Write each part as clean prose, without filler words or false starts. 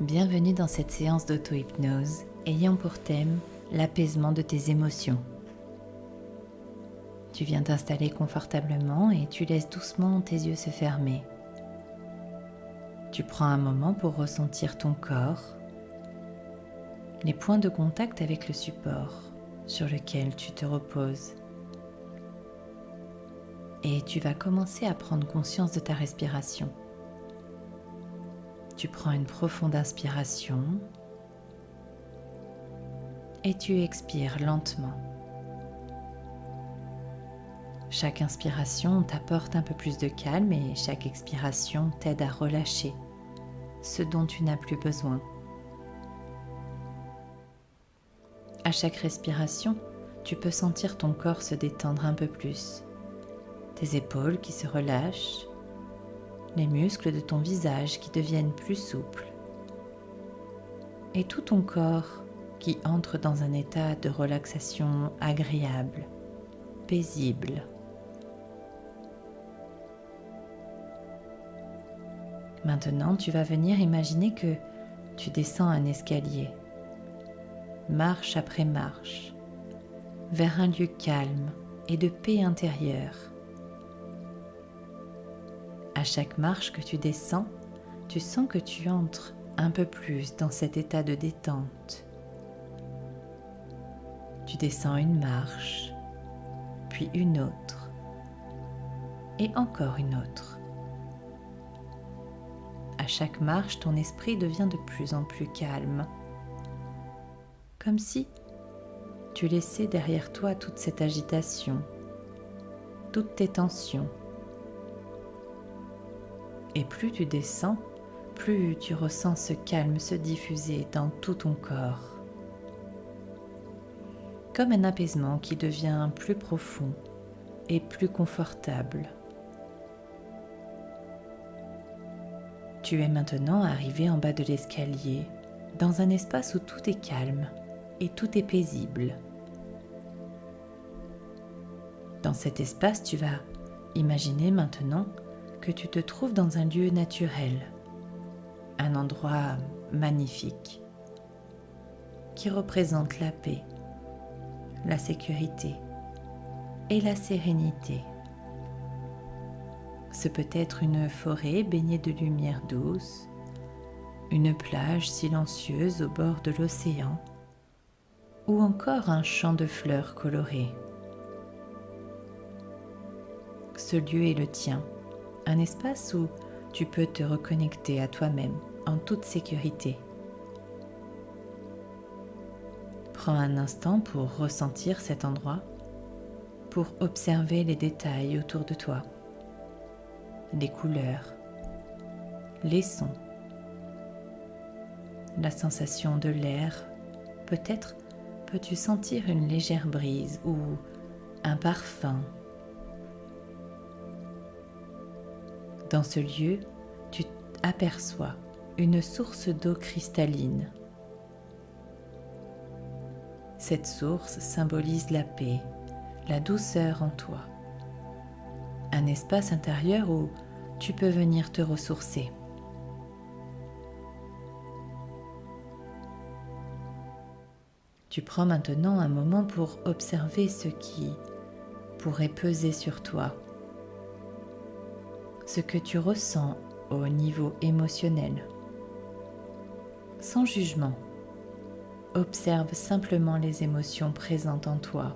Bienvenue dans cette séance d'auto-hypnose ayant pour thème l'apaisement de tes émotions. Tu viens t'installer confortablement et tu laisses doucement tes yeux se fermer. Tu prends un moment pour ressentir ton corps, les points de contact avec le support sur lequel tu te reposes. Et tu vas commencer à prendre conscience de ta respiration. Tu prends une profonde inspiration et tu expires lentement. Chaque inspiration t'apporte un peu plus de calme et chaque expiration t'aide à relâcher ce dont tu n'as plus besoin. À chaque respiration, tu peux sentir ton corps se détendre un peu plus, tes épaules qui se relâchent, les muscles de ton visage qui deviennent plus souples et tout ton corps qui entre dans un état de relaxation agréable, paisible. Maintenant, tu vas venir imaginer que tu descends un escalier, marche après marche, vers un lieu calme et de paix intérieure. À chaque marche que tu descends, tu sens que tu entres un peu plus dans cet état de détente. Tu descends une marche, puis une autre, et encore une autre. À chaque marche, ton esprit devient de plus en plus calme, comme si tu laissais derrière toi toute cette agitation, toutes tes tensions. Et plus tu descends, plus tu ressens ce calme se diffuser dans tout ton corps. Comme un apaisement qui devient plus profond et plus confortable. Tu es maintenant arrivé en bas de l'escalier, dans un espace où tout est calme et tout est paisible. Dans cet espace, tu vas imaginer maintenant que tu te trouves dans un lieu naturel, un endroit magnifique qui représente la paix, la sécurité et la sérénité. Ce peut être une forêt baignée de lumière douce, une plage silencieuse au bord de l'océan ou encore un champ de fleurs colorées. Ce lieu est le tien. Un espace où tu peux te reconnecter à toi-même en toute sécurité. Prends un instant pour ressentir cet endroit, pour observer les détails autour de toi, les couleurs, les sons, la sensation de l'air. Peut-être peux-tu sentir une légère brise ou un parfum. Dans ce lieu, tu aperçois une source d'eau cristalline. Cette source symbolise la paix, la douceur en toi. Un espace intérieur où tu peux venir te ressourcer. Tu prends maintenant un moment pour observer ce qui pourrait peser sur toi. Ce que tu ressens au niveau émotionnel. Sans jugement, observe simplement les émotions présentes en toi,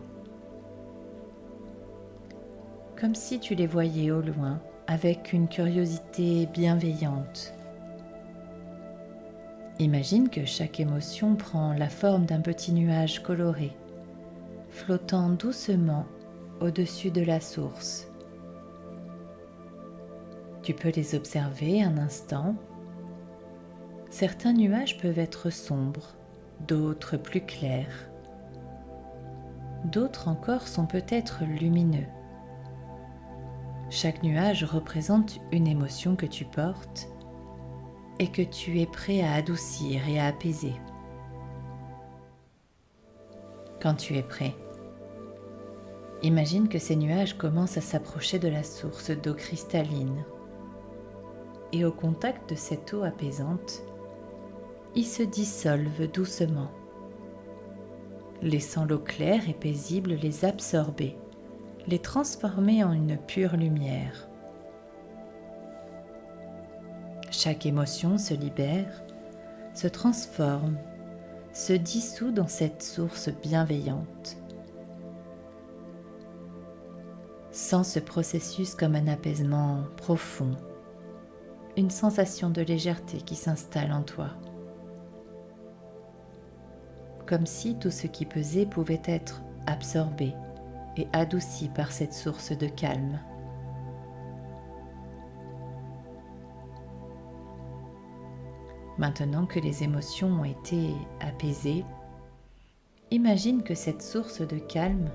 comme si tu les voyais au loin avec une curiosité bienveillante. Imagine que chaque émotion prend la forme d'un petit nuage coloré, flottant doucement au-dessus de la source. Tu peux les observer un instant. Certains nuages peuvent être sombres, d'autres plus clairs. D'autres encore sont peut-être lumineux. Chaque nuage représente une émotion que tu portes et que tu es prêt à adoucir et à apaiser. Quand tu es prêt, imagine que ces nuages commencent à s'approcher de la source d'eau cristalline. Et au contact de cette eau apaisante, ils se dissolvent doucement, laissant l'eau claire et paisible les absorber, les transformer en une pure lumière. Chaque émotion se libère, se transforme, se dissout dans cette source bienveillante. Sens ce processus comme un apaisement profond, une sensation de légèreté qui s'installe en toi. Comme si tout ce qui pesait pouvait être absorbé et adouci par cette source de calme. Maintenant que les émotions ont été apaisées, imagine que cette source de calme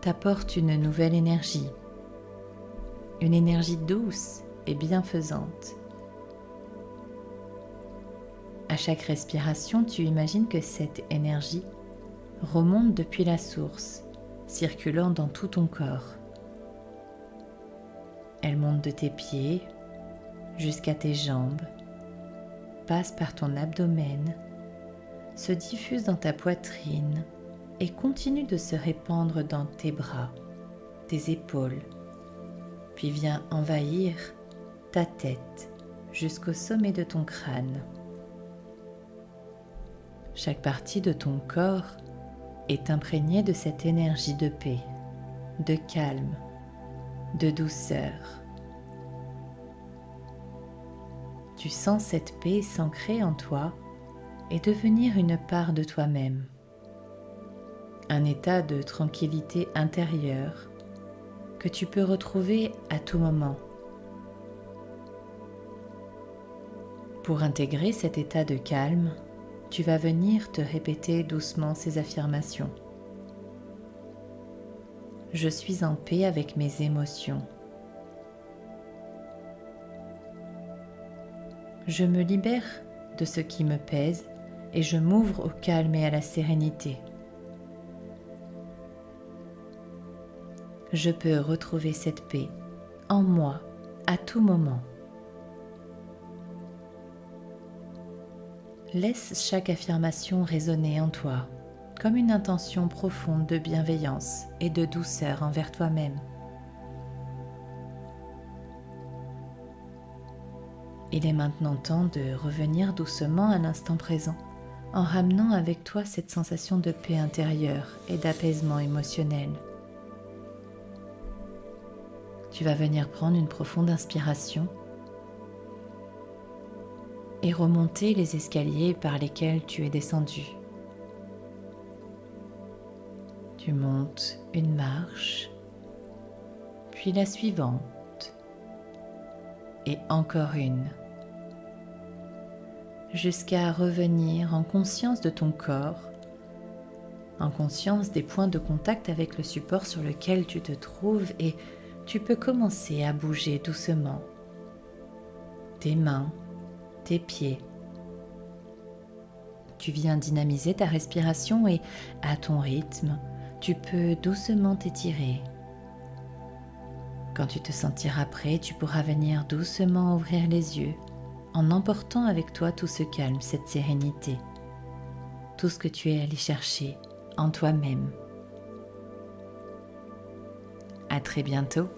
t'apporte une nouvelle énergie, une énergie douce et bienfaisante. À chaque respiration, tu imagines que cette énergie remonte depuis la source, circulant dans tout ton corps. Elle monte de tes pieds jusqu'à tes jambes, passe par ton abdomen, se diffuse dans ta poitrine et continue de se répandre dans tes bras, tes épaules, puis vient envahir ta tête jusqu'au sommet de ton crâne. Chaque partie de ton corps est imprégnée de cette énergie de paix, de calme, de douceur. Tu sens cette paix s'ancrer en toi et devenir une part de toi-même. Un état de tranquillité intérieure que tu peux retrouver à tout moment. Pour intégrer cet état de calme, tu vas venir te répéter doucement ces affirmations. Je suis en paix avec mes émotions. Je me libère de ce qui me pèse et je m'ouvre au calme et à la sérénité. Je peux retrouver cette paix en moi à tout moment. Laisse chaque affirmation résonner en toi comme une intention profonde de bienveillance et de douceur envers toi-même. Il est maintenant temps de revenir doucement à l'instant présent en ramenant avec toi cette sensation de paix intérieure et d'apaisement émotionnel. Tu vas venir prendre une profonde inspiration et remonter les escaliers par lesquels tu es descendu. Tu montes une marche, puis la suivante, et encore une, jusqu'à revenir en conscience de ton corps, en conscience des points de contact avec le support sur lequel tu te trouves, et tu peux commencer à bouger doucement tes mains, tes pieds. Tu viens dynamiser ta respiration et, à ton rythme, tu peux doucement t'étirer. Quand tu te sentiras prêt, tu pourras venir doucement ouvrir les yeux en emportant avec toi tout ce calme, cette sérénité, tout ce que tu es allé chercher en toi-même. À très bientôt.